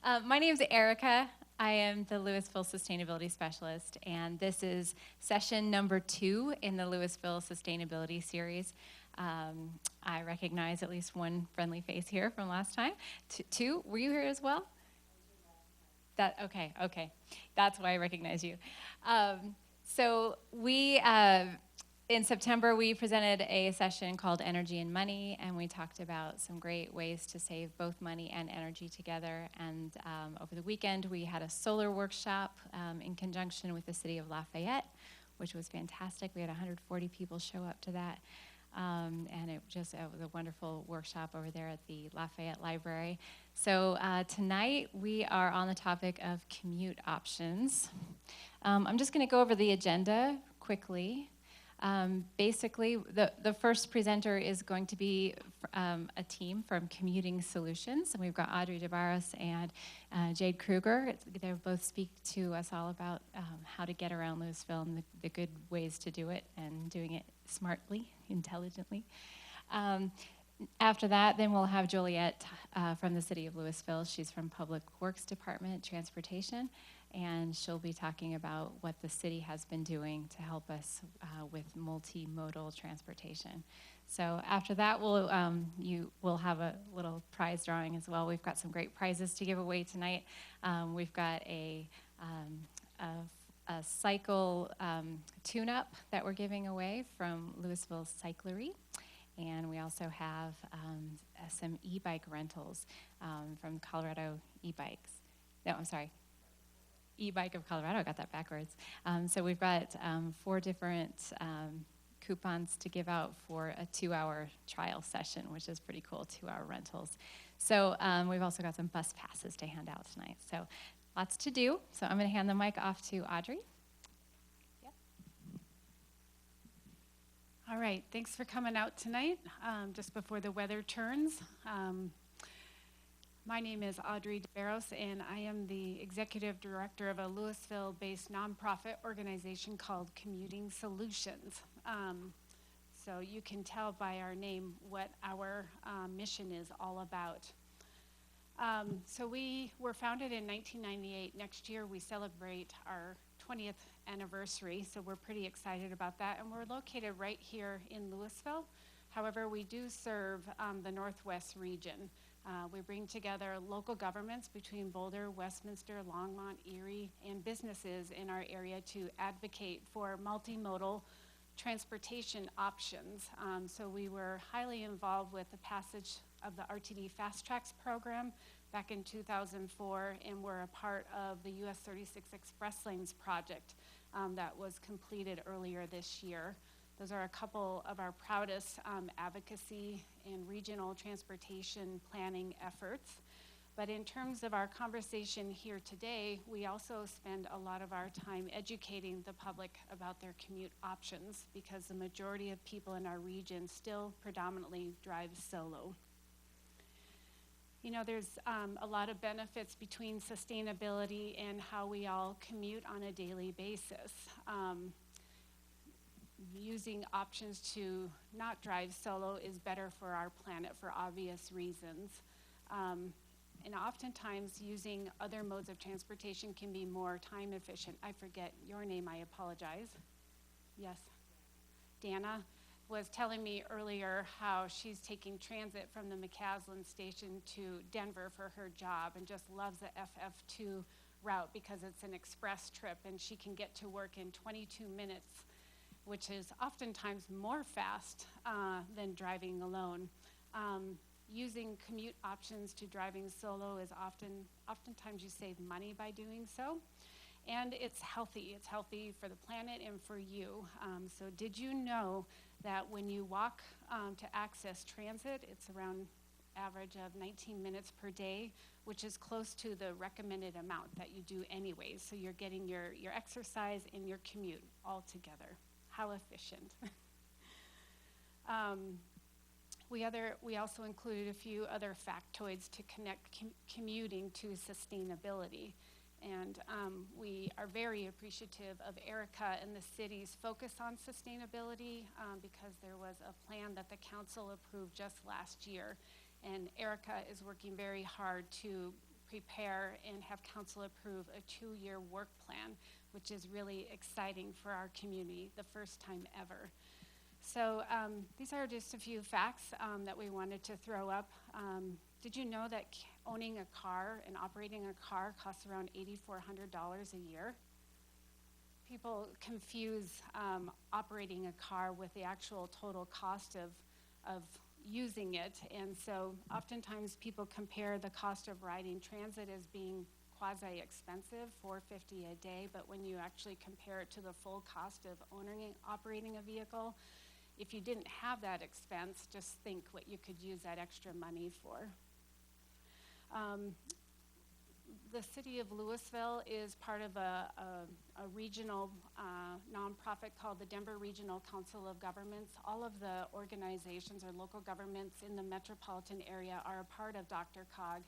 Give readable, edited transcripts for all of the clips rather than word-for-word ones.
My name is Erica. I am the Louisville Sustainability Specialist, and this is session number 2 in the Louisville Sustainability Series. I recognize at least one friendly face here from last time. Two, were you here as well? Okay. That's why I recognize you. So we in September, we presented a session called Energy and Money, and we talked about some great ways to save both money and energy together. And over the weekend, we had a solar workshop in conjunction with the city of Lafayette, which was fantastic. We had 140 people show up to that. And it was a wonderful workshop over there at the Lafayette Library. So tonight, we are on the topic of commute options. I'm just going to go over the agenda quickly. Basically, the first presenter is going to be a team from Commuting Solutions. And we've got Audrey DeBarros and Jade Kruger. They'll both speak to us all about how to get around Louisville and the good ways to do it and doing it smartly, intelligently. After that, then we'll have Juliet from the city of Louisville. She's from Public Works Department, Transportation. And she'll be talking about what the city has been doing to help us with multimodal transportation. So after that, we'll have a little prize drawing as well. We've got some great prizes to give away tonight. We've got a cycle tune-up that we're giving away from Louisville Cyclery. And we also have some e-bike rentals from Colorado e-bikes. No, I'm sorry. E-Bike of Colorado, I got that backwards. So we've got 4 different coupons to give out for a 2-hour trial session, which is pretty cool, 2-hour rentals. So we've also got some bus passes to hand out tonight. So lots to do. So I'm going to hand the mic off to Audrey. Yep. All right, thanks for coming out tonight, just before the weather turns. My name is Audrey DeBarros, and I am the executive director of a Louisville-based nonprofit organization called Commuting Solutions. So you can tell by our name what our mission is all about. So we were founded in 1998. Next year we celebrate our 20th anniversary, so we're pretty excited about that. And we're located right here in Louisville. However, we do serve the Northwest region. We bring together local governments between Boulder, Westminster, Longmont, Erie, and businesses in our area to advocate for multimodal transportation options. So we were highly involved with the passage of the RTD Fast Tracks program back in 2004, and we're a part of the US 36 Express Lanes project that was completed earlier this year. Those are a couple of our proudest advocacy and regional transportation planning efforts. But in terms of our conversation here today, we also spend a lot of our time educating the public about their commute options because the majority of people in our region still predominantly drive solo. You know, there's a lot of benefits between sustainability and how we all commute on a daily basis. Using options to not drive solo is better for our planet for obvious reasons. And oftentimes using other modes of transportation can be more time efficient. I forget your name, I apologize. Yes. Dana was telling me earlier how she's taking transit from the McCaslin station to Denver for her job and just loves the FF2 route because it's an express trip and she can get to work in 22 minutes, which is oftentimes more fast than driving alone. Using commute options to driving solo is oftentimes you save money by doing so. And it's healthy. It's healthy for the planet and for you. So did you know that when you walk to access transit, it's around average of 19 minutes per day, which is close to the recommended amount that you do anyways. So you're getting your exercise and your commute all together. How efficient. We also included a few other factoids to connect commuting to sustainability. And we are very appreciative of Erica and the city's focus on sustainability because there was a plan that the council approved just last year. And Erica is working very hard to prepare and have council approve a 2-year work plan, which is really exciting for our community, the first time ever. So these are just a few facts that we wanted to throw up. Did you know that owning a car and operating a car costs around $8,400 a year? People confuse operating a car with the actual total cost of using it, and so oftentimes people compare the cost of riding transit as being quasi-expensive, $450 a day, but when you actually compare it to the full cost of owning and operating a vehicle, if you didn't have that expense, just think what you could use that extra money for. The city of Louisville is part of a regional nonprofit called the Denver Regional Council of Governments. All of the organizations or local governments in the metropolitan area are a part of DRCOG,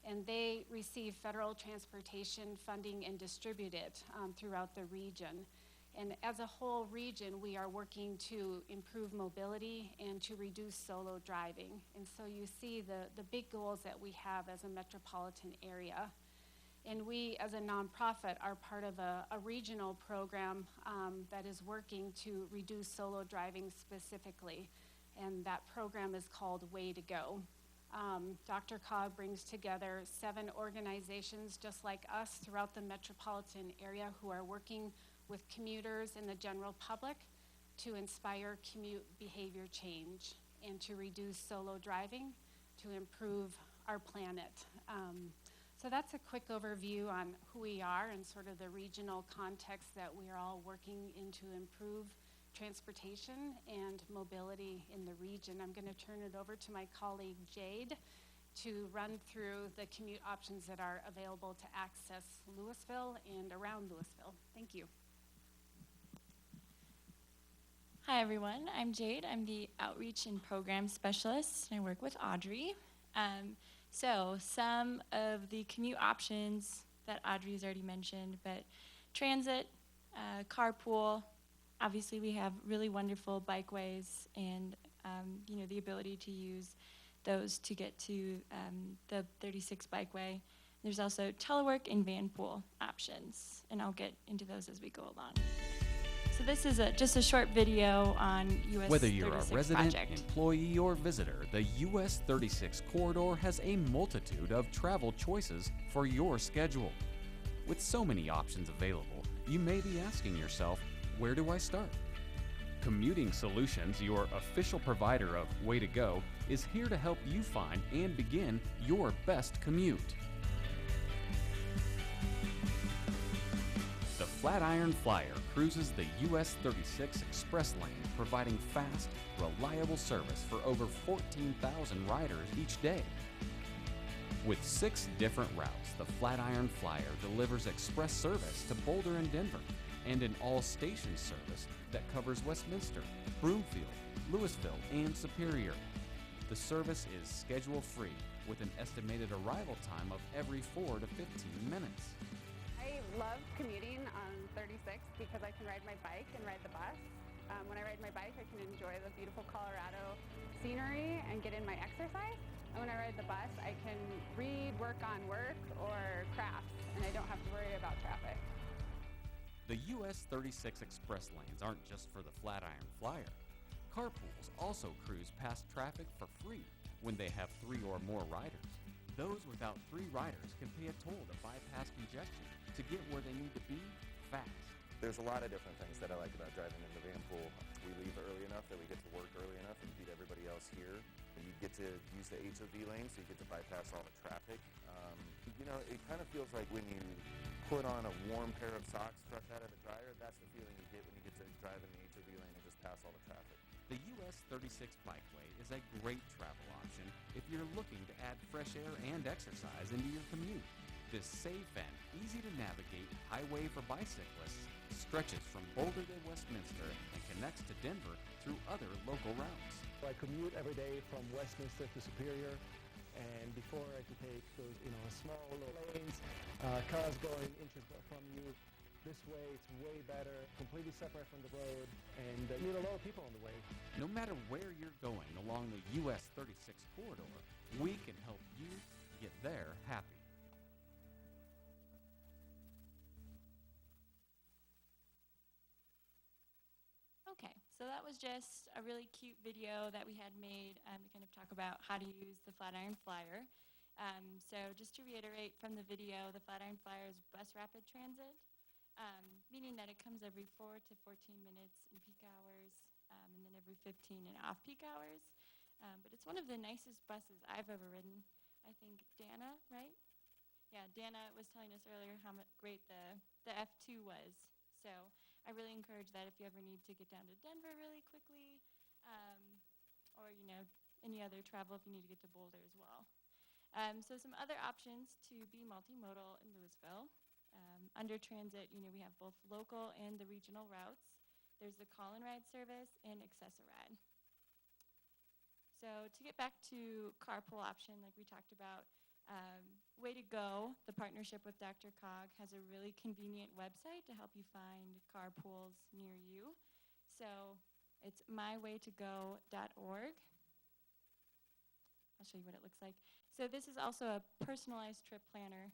and they receive federal transportation funding and distribute it throughout the region. And as a whole region, we are working to improve mobility and to reduce solo driving. And so you see the big goals that we have as a metropolitan area. And we, as a nonprofit, are part of a regional program that is working to reduce solo driving specifically. And that program is called Way to Go. DRCOG brings together 7 organizations just like us throughout the metropolitan area who are working with commuters and the general public to inspire commute behavior change and to reduce solo driving to improve our planet. So that's a quick overview on who we are and sort of the regional context that we are all working in to improve transportation and mobility in the region. I'm going to turn it over to my colleague Jade to run through the commute options that are available to access Louisville and around Louisville. Thank you. Hi everyone, I'm Jade. I'm the Outreach and Program Specialist, and I work with Audrey. So some of the commute options that Audrey's already mentioned, but transit, carpool, obviously we have really wonderful bikeways and the ability to use those to get to the 36 bikeway. There's also telework and van pool options, and I'll get into those as we go along. So this is just a short video on US 36 Whether you're a resident, project. employee, or visitor, the US 36 corridor has a multitude of travel choices for your schedule. With so many options available, you may be asking yourself, where do I start? Commuting Solutions, your official provider of Way to Go, is here to help you find and begin your best commute. The Flatiron Flyer cruises the US 36 Express Lane, providing fast, reliable service for over 14,000 riders each day. With 6 different routes, the Flatiron Flyer delivers express service to Boulder and Denver, and an all-station service that covers Westminster, Broomfield, Louisville, and Superior. The service is schedule-free, with an estimated arrival time of every 4 to 15 minutes. I love commuting on 36 because I can ride my bike and ride the bus. When I ride my bike, I can enjoy the beautiful Colorado scenery and get in my exercise. And when I ride the bus, I can read, work on work, or crafts, and I don't have to worry about traffic. The US 36 Express lanes aren't just for the Flatiron Flyer. Carpools also cruise past traffic for free when they have 3 or more riders. Those without 3 riders can pay a toll to bypass congestion to get where they need to be fast. There's a lot of different things that I like about driving in the van pool. We leave early enough that we get to work early enough and beat everybody else here. You get to use the HOV lane, so you get to bypass all the traffic. It kind of feels like when you put on a warm pair of socks fresh out of the dryer, that's the feeling you get when you get to drive in the HOV lane and just pass all the traffic. The US 36 Bikeway is a great travel option if you're looking to add fresh air and exercise into your commute. This safe and easy-to-navigate highway for bicyclists stretches from Boulder to Westminster and connects to Denver through other local routes. I commute every day from Westminster to Superior, and before I could take those, small little lanes, cars going inches from you. This way, it's way better, completely separate from the road, and you meet a lot of people on the way. No matter where you're going along the US 36 corridor, we can help you get there happy. So that was just a really cute video that we had made to kind of talk about how to use the Flatiron Flyer. So just to reiterate from the video, the Flatiron Flyer is bus rapid transit, meaning that it comes every 4 to 14 minutes in peak hours, and then every 15 in off-peak hours. But it's one of the nicest buses I've ever ridden. I think Dana, right? Yeah, Dana was telling us earlier how great the F2 was. So I really encourage that if you ever need to get down to Denver really quickly, or any other travel if you need to get to Boulder as well. So some other options to be multimodal in Louisville. Under transit, we have both local and the regional routes. There's the call and ride service and Access-a-Ride. So to get back to carpool option, like we talked about, Way to Go, the partnership with Dr. Cog, has a really convenient website to help you find carpools near you. So it's mywaytogo.org. I'll show you what it looks like. So this is also a personalized trip planner.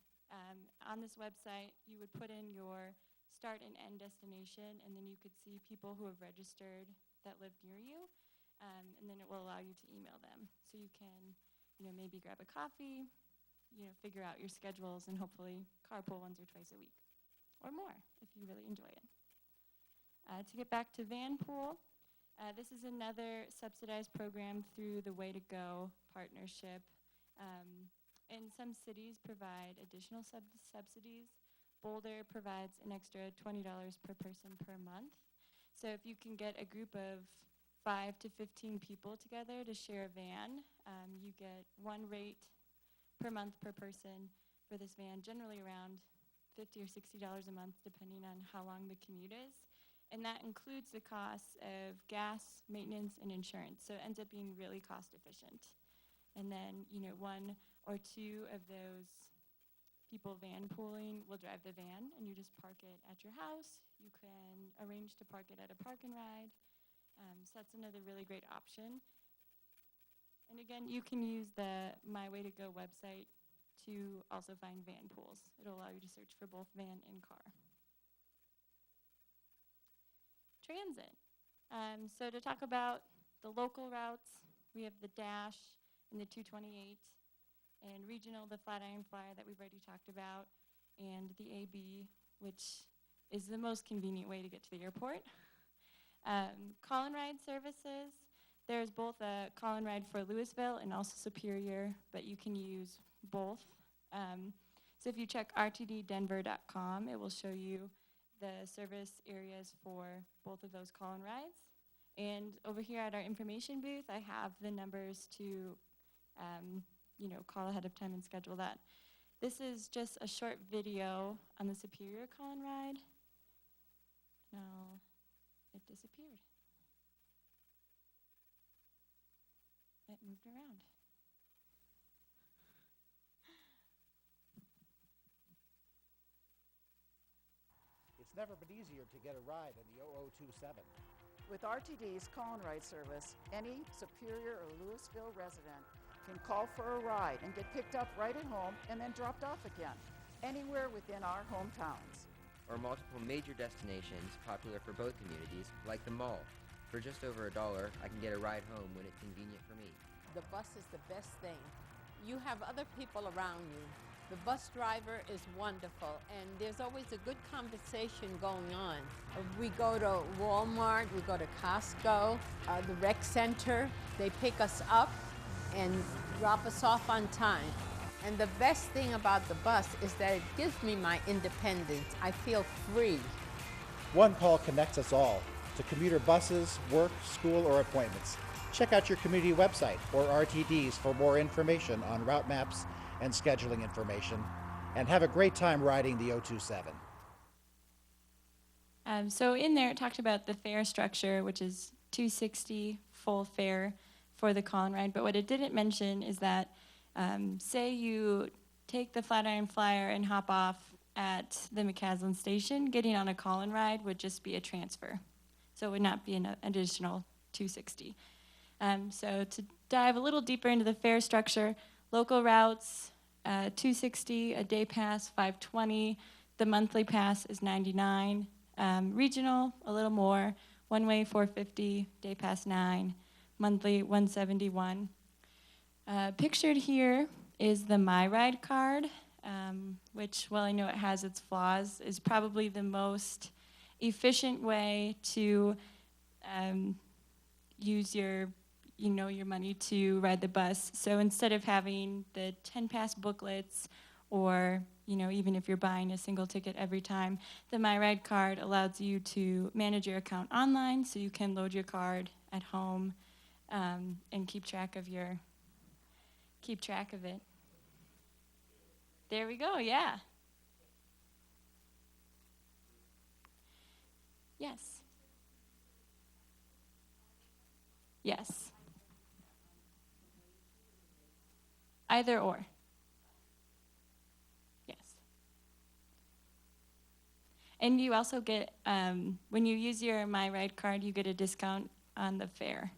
On this website, you would put in your start and end destination, and then you could see people who have registered that live near you, and then it will allow you to email them. So you can, maybe grab a coffee, figure out your schedules, and hopefully carpool once or twice a week, or more if you really enjoy it. To get back to Vanpool, this is another subsidized program through the Way to Go partnership. And some cities provide additional subsidies. Boulder provides an extra $20 per person per month. So if you can get a group of 5 to 15 people together to share a van, you get one rate per month per person for this van, generally around $50 or $60 a month, depending on how long the commute is. And that includes the costs of gas, maintenance, and insurance. So it ends up being really cost efficient. And then, 1 or 2 of those people van pooling will drive the van, and you just park it at your house. You can arrange to park it at a park and ride. So that's another really great option. And again, you can use the My Way to Go website to also find van pools. It'll allow you to search for both van and car. Transit. So to talk about the local routes, we have the Dash and the 228, and regional, the Flatiron Flyer that we've already talked about, and the AB, which is the most convenient way to get to the airport. Call and ride services. There's both a call and ride for Louisville and also Superior, but you can use both. So if you check rtddenver.com, it will show you the service areas for both of those call and rides. And over here at our information booth, I have the numbers to call ahead of time and schedule that. This is just a short video on the Superior call and ride. No, it disappeared. It moved around. It's never been easier to get a ride in the 0027. With RTD's call and ride service, any Superior or Louisville resident can call for a ride and get picked up right at home and then dropped off again, anywhere within our hometowns. Or multiple major destinations popular for both communities, like the mall. For just over $1, I can get a ride home when it's convenient for me. The bus is the best thing. You have other people around you. The bus driver is wonderful, and there's always a good conversation going on. We go to Walmart, we go to Costco, the rec center. They pick us up and drop us off on time. And the best thing about the bus is that it gives me my independence. I feel free. One call connects us all to commuter buses, work, school, or appointments. Check out your community website or RTDs for more information on route maps and scheduling information. And have a great time riding the 027. So in there, it talked about the fare structure, which is $260 full fare for the call and ride. But what it didn't mention is that say you take the Flatiron Flyer and hop off at the McCaslin station, getting on a call and ride would just be a transfer. So it would not be an additional $260. So to dive a little deeper into the fare structure, local routes, $260, a day pass, $520, the monthly pass is $99, regional, a little more, One way $4.50, day pass $9, monthly $171. Pictured here is the My Ride card, which, while I know it has its flaws, is probably the most efficient way to use your money to ride the bus. So instead of having the 10 pass booklets, or even if you're buying a single ticket every time, the My Ride card allows you to manage your account online, so you can load your card at home and keep track of it. There we go. Yeah. Yes. Yes. Either or. Yes. And you also get, when you use your My Ride card, you get a discount on the fare.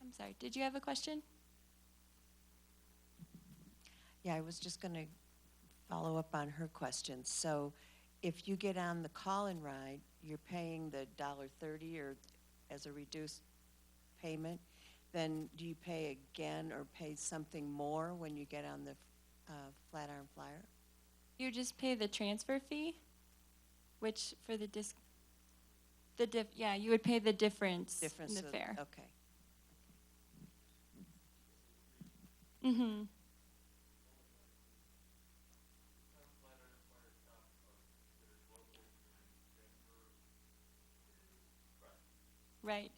I'm sorry, did you have a question? Yeah, I was just going to follow up on her question. So if you get on the call-in ride, you're paying the $1.30 or as a reduced payment, then do you pay again or pay something more when you get on the Flatiron Flyer? You just pay the transfer fee, which for the you would pay the difference in the fare. Okay. Mm-hmm. Right.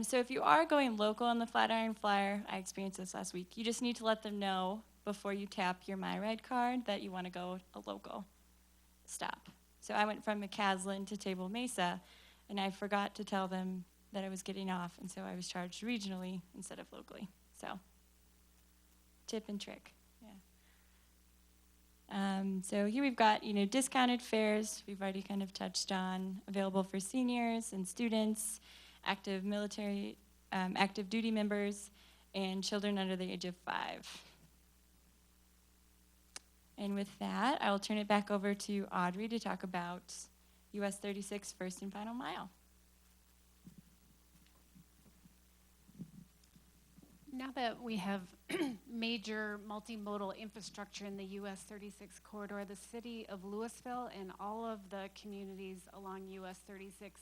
So if you are going local on the Flatiron Flyer, I experienced this last week, you just need to let them know before you tap your My Ride card that you want to go a local stop. So I went from McCaslin to Table Mesa, and I forgot to tell them that I was getting off, and so I was charged regionally instead of locally. So tip and trick, yeah. So here we've got, discounted fares we've already kind of touched on, available for seniors and students, active military, active duty members, and children under the age of 5. And with that, I will turn it back over to Audrey to talk about US 36 First and Final Mile. Now that we have major multimodal infrastructure in the US 36 corridor, the city of Louisville and all of the communities along US 36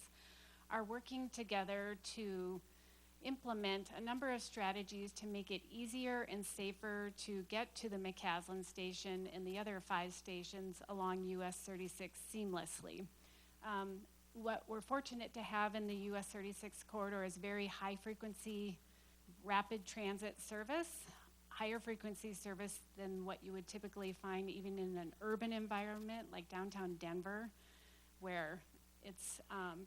are working together to implement a number of strategies to make it easier and safer to get to the McCaslin station and the other 5 stations along US 36 seamlessly. What we're fortunate to have in the US 36 corridor is very high frequency rapid transit service, higher frequency service than what you would typically find even in an urban environment like downtown Denver, where it's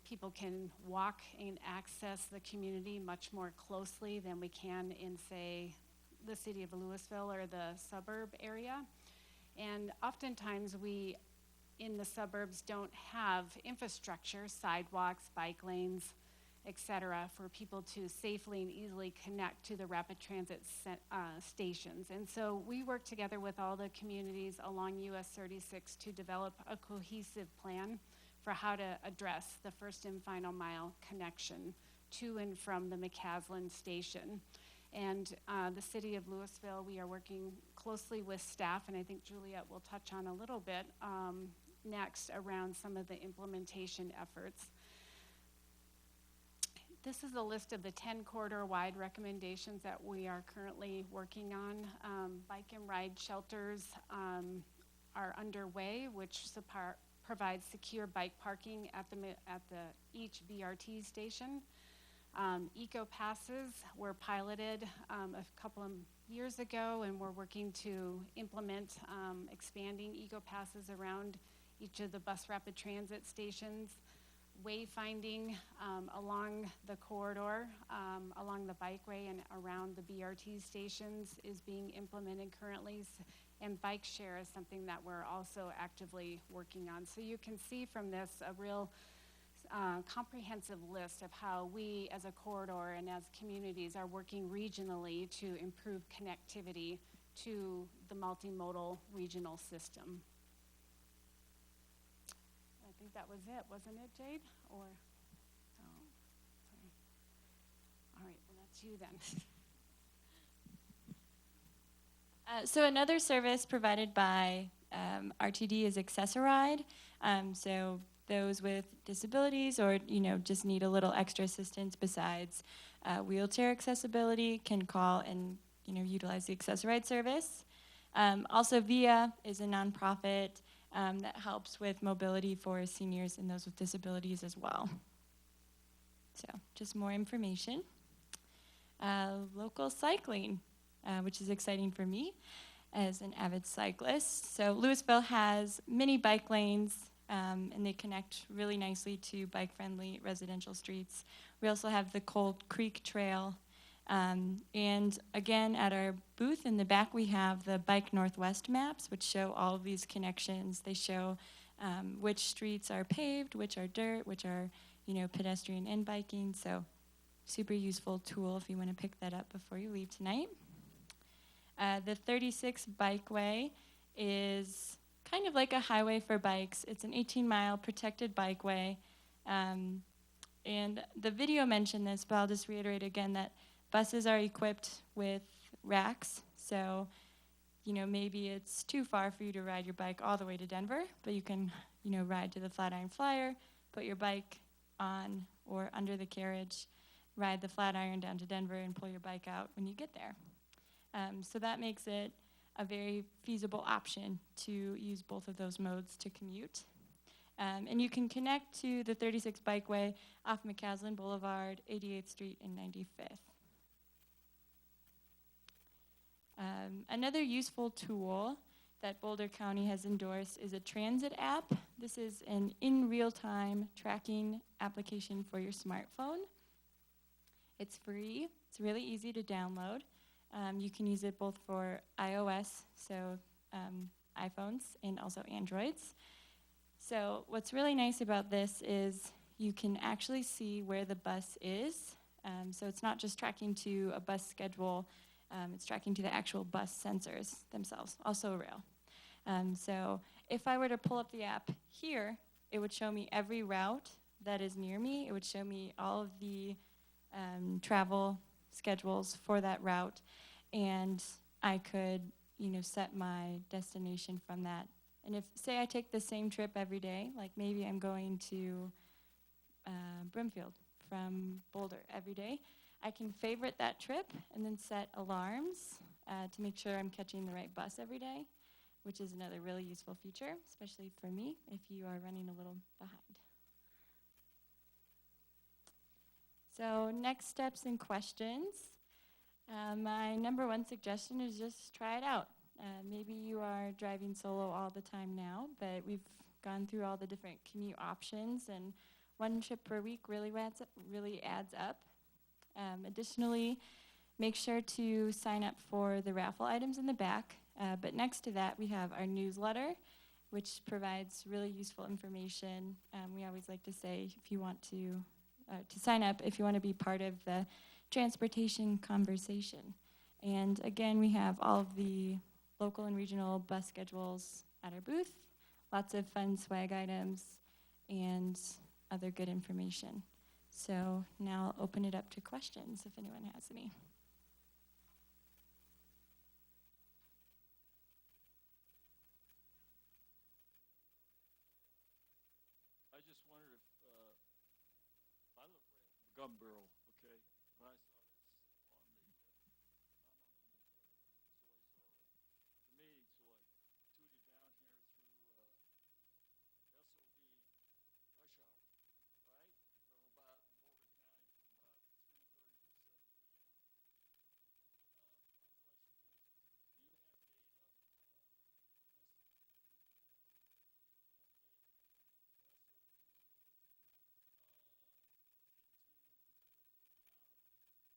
people can walk and access the community much more closely than we can in, say, the city of Louisville or the suburb area. And oftentimes we, in the suburbs, don't have infrastructure, sidewalks, bike lanes, et cetera, for people to safely and easily connect to the rapid transit stations. And so we work together with all the communities along US 36 to develop a cohesive plan for how to address the first and final mile connection to and from the McCaslin station. And the city of Louisville, we are working closely with staff, and I think Juliet will touch on a little bit next around some of the implementation efforts. This is a list of the 10 corridor-wide recommendations that we are currently working on. Bike and ride shelters are underway, which provides secure bike parking at each BRT station. Eco passes were piloted a couple of years ago, and we're working to implement expanding eco passes around each of the bus rapid transit stations. Wayfinding along the corridor, along the bikeway and around the BRT stations is being implemented currently, and bike share is something that we're also actively working on. So you can see from this a real comprehensive list of how we as a corridor and as communities are working regionally to improve connectivity to the multimodal regional system. think that was it, wasn't it, Jade? Or, oh, sorry. All right, well, that's you then. So another service provided by RTD is Accessoride. So those with disabilities or just need a little extra assistance besides wheelchair accessibility can call and utilize the Accessoride service. Also, VIA is a nonprofit that helps with mobility for seniors and those with disabilities as well. So just more information. Local cycling, which is exciting for me as an avid cyclist. So Louisville has many bike lanes, and they connect really nicely to bike-friendly residential streets. We also have the Cold Creek Trail. And again, at our booth in the back, we have the Bike Northwest maps, which show all of these connections. They show which streets are paved, which are dirt, which are pedestrian and biking. So super useful tool if you want to pick that up before you leave tonight. The 36 Bikeway is kind of like a highway for bikes. It's an 18-mile protected bikeway. And the video mentioned this, but I'll just reiterate again that buses are equipped with racks. So, maybe it's too far for you to ride your bike all the way to Denver, but you can, ride to the Flatiron Flyer, put your bike on or under the carriage, ride the Flatiron down to Denver, and pull your bike out when you get there. So that makes it a very feasible option to use both of those modes to commute. And you can connect to the 36 Bikeway off McCaslin Boulevard, 88th Street, and 95th. Another useful tool that Boulder County has endorsed is a transit app. This is an in real-time tracking application for your smartphone. It's free. It's really easy to download. You can use it both for iOS, so iPhones, and also Androids. So what's really nice about this is you can actually see where the bus is. So it's not just tracking to a bus schedule, it's tracking to the actual bus sensors themselves, also rail. So if I were to pull up the app here, it would show me every route that is near me. It would show me all of the travel schedules for that route, and I could, set my destination from that. And if, say, I take the same trip every day, like maybe I'm going to Brimfield from Boulder every day, I can favorite that trip and then set alarms to make sure I'm catching the right bus every day, which is another really useful feature, especially for me if you are running a little behind. So next steps and questions. My number one suggestion is just try it out. Maybe you are driving solo all the time now, but we've gone through all the different commute options, and one trip per week really adds up. Additionally, make sure to sign up for the raffle items in the back. But next to that, we have our newsletter, which provides really useful information. We always like to say, if you want to sign up, if you want to be part of the transportation conversation. And again, we have all of the local and regional bus schedules at our booth, lots of fun swag items, and other good information. So now I'll open it up to questions if anyone has any. I just wondered if I live right on the Gum Barrel, okay? When I saw this on the, I'm on the newsletter, so I saw the meeting, so I tooted down here through SOV rush hour, right? From about Boulder County from about 3:30 to 7 p.m. My question is, do you have data on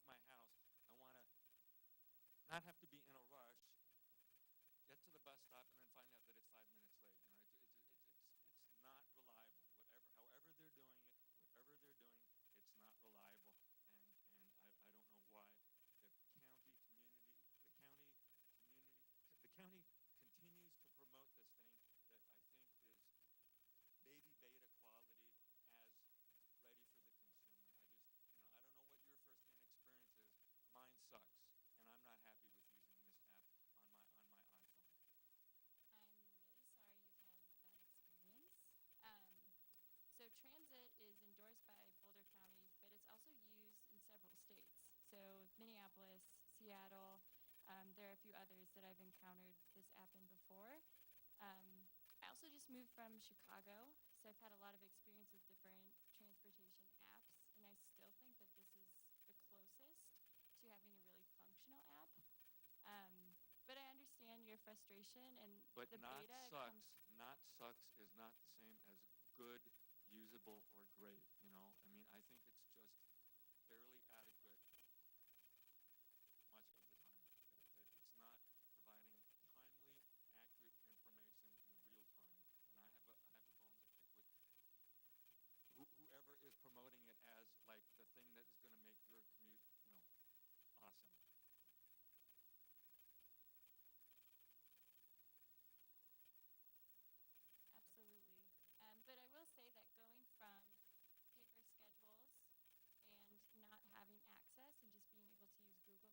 my house. I want to not have to be in a rush, get to the bus stop, and then find out that it's 5 minutes late. You know, it's not reliable. However they're doing it, whatever they're doing, it's not reliable. And I don't know why the county community, the county community, the county continues to promote this thing that I think is baby beta quality as ready for the consumer. I don't know what your firsthand experience is. Mine sucks, and I'm not happy with using this app on my iPhone. I'm really sorry you've had that experience. So transit is endorsed by Boulder County, but it's also used in several states. So Minneapolis, Seattle, there are a few others that I've encountered this app in before. I also just moved from Chicago, so I've had a lot of experience with different transportation apps, and I still think that this is the closest to having a really functional app. But I understand your frustration, and But the not beta sucks. Not sucks is not the same as good, usable, or great. You know, I mean, I think it's just barely adequate much of the time. That it's not providing timely, accurate information in real time. And I have a bone to pick with whoever is promoting it as like the thing that is going to make your commute, awesome. Absolutely. But I will say that going from paper schedules and not having access and just being able to use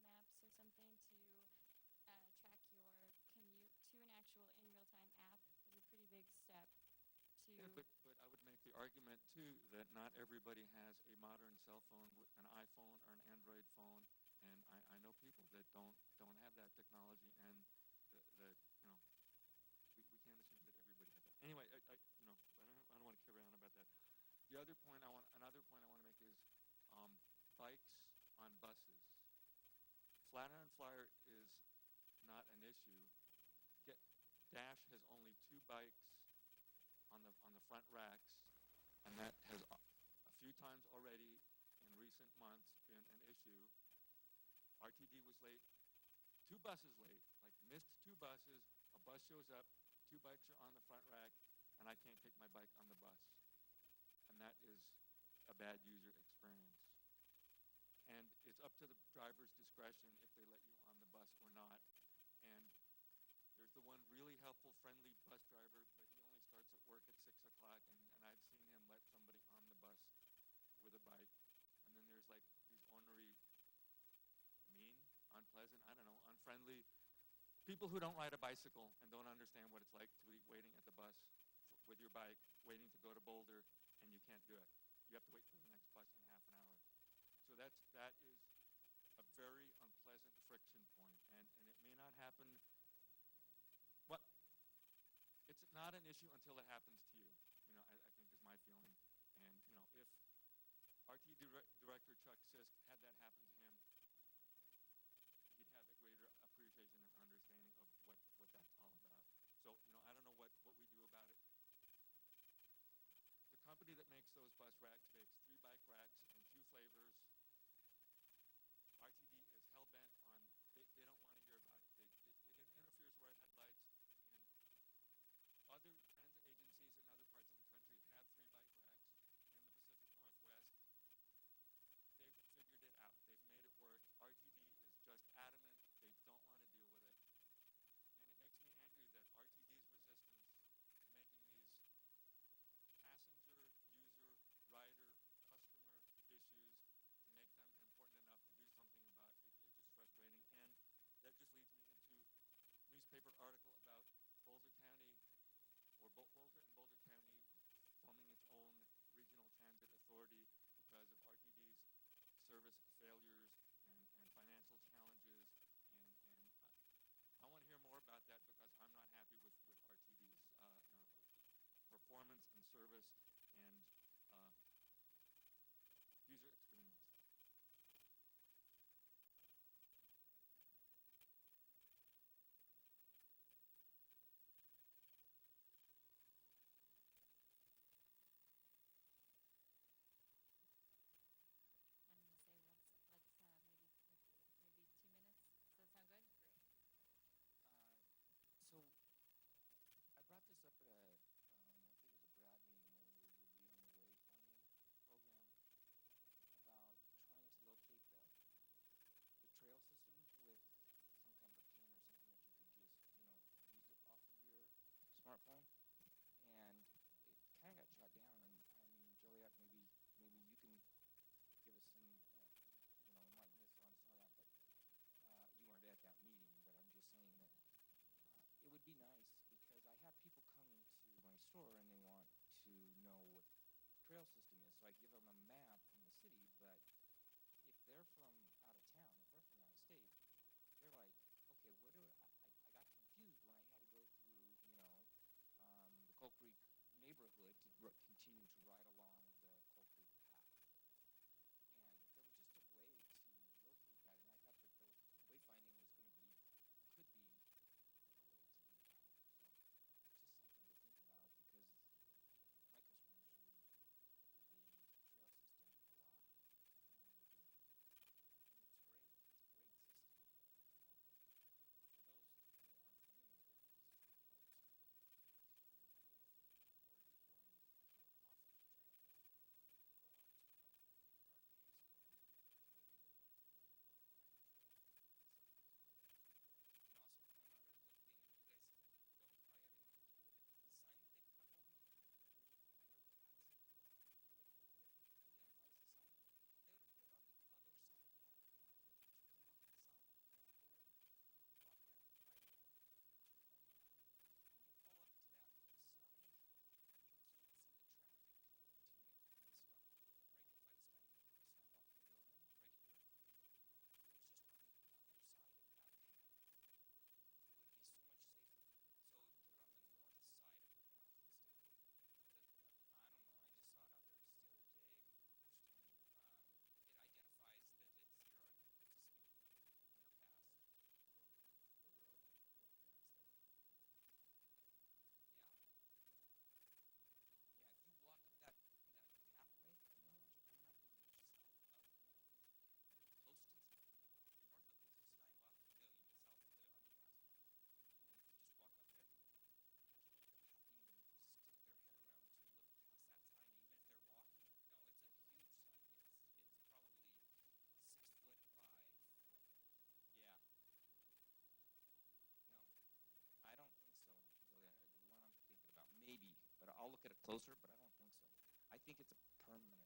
Google Maps or something to track your commute to an actual in real-time app is a pretty big step to... Yeah, but I would make the argument, too, that not everybody has a modern cell phone, an iPhone or an Android phone, and I know people that don't have that technology, and that we can't assume that everybody has that. Anyway, I don't want to carry on about that. Another point I want to make is bikes on buses. Flatiron Flyer is not an issue. Dash has only 2 bikes on the front racks, and that has a few times already in recent months been an issue. RTD was late, 2 buses late, like missed 2 buses. A bus shows up, 2 bikes are on the front rack, and I can't take my bike on the bus. And that is a bad user experience. And it's up to the driver's discretion if they let you on the bus or not. And there's the one really helpful, friendly bus driver, but he only starts at work at 6 o'clock, and I've seen him let somebody on the bus with a bike. And then there's like these ornery, mean, unpleasant, I don't know, unfriendly people who don't ride a bicycle and don't understand what it's like to be waiting at the bus with your bike, waiting to go to Boulder, and you can't do it. You have to wait for the next bus in half an hour. So that is a very unpleasant friction point, and it may not happen. Well, it's not an issue until it happens to you. I think is my feeling. And if RT Director Chuck Sisk had that happen to him, he'd have a greater appreciation and understanding of what that's all about. So I don't know what we do about it. The company that makes those bus racks makes 3 bike racks in 2 flavors. RTD is hell-bent on, they don't want to hear about it. It interferes with our headlights, and other transit agencies in other parts of the country have 3 bike racks in the Pacific Northwest. They've figured it out. They've made it work. RTD is just adamant. They don't want to deal with it. And it makes me angry that RTD's resistance to making these passenger, user, rider, customer issues, to make them important enough to do something about it, it's just frustrating. And that just leads me into a newspaper article about Boulder County, or Boulder and Boulder County forming its own regional transit authority because of RTD's service failures and financial challenges. And I want to hear more about that because I'm not happy with RTD's performance and service and user experience. I'm going to say let's maybe smartphone, and it kind of got shot down. And I mean, Joliet, maybe you can give us some, enlighten us on some of that. But you weren't at that meeting. But I'm just saying that it would be nice because I have people coming to my store and they want to know what trail system is. So I give them a map from the city, but if they're from out of town, if they're from out of state, they're like, okay, where do I got confused when I had to go through, the Coal Creek neighborhood to continue to ride along the Coal Creek path. And if there was just a way to locate that, and I thought that the wayfinding was going to be, could be a way to do that. So it's just something to think about because my customers use the trail system a lot. They really do. And it's great. It's a great system. For those that aren't familiar with these roads, or you're going off of the trail, go on to, our case, going through right on trail. And also, one other quick thing, and you guys don't probably have anything to do with it. The sign that they put up over here on the underpass that identifies the sign, they would have put it on the other side of that ramp. As you come up the side ramp there, walk around the bike ramp, when you pull up to that sign, you can't see the traffic coming to you from the stop right there by the Steinbach Pavilion, right here. It was just on the other side of that path. It would be so much safer. So put it on the north side of the path instead of I don't know. I just saw it out there just the other day for the first time. It identifies that it's a city underpass or the road connects there. Yeah. Yeah, if you walk up that pathway, as you're coming up, you're south of you're close to, you're north of the Steinbach Pavilion, but south of the underpass. And if you just walk up there, people have to even stick their head around to look past that sign, even if they're walking. No, it's a huge sign. It's probably 6 foot by 4 foot. Yeah. No, I don't think so. The one I'm thinking about, maybe, but I'll look at it closer. But I don't think so. I think it's a permanent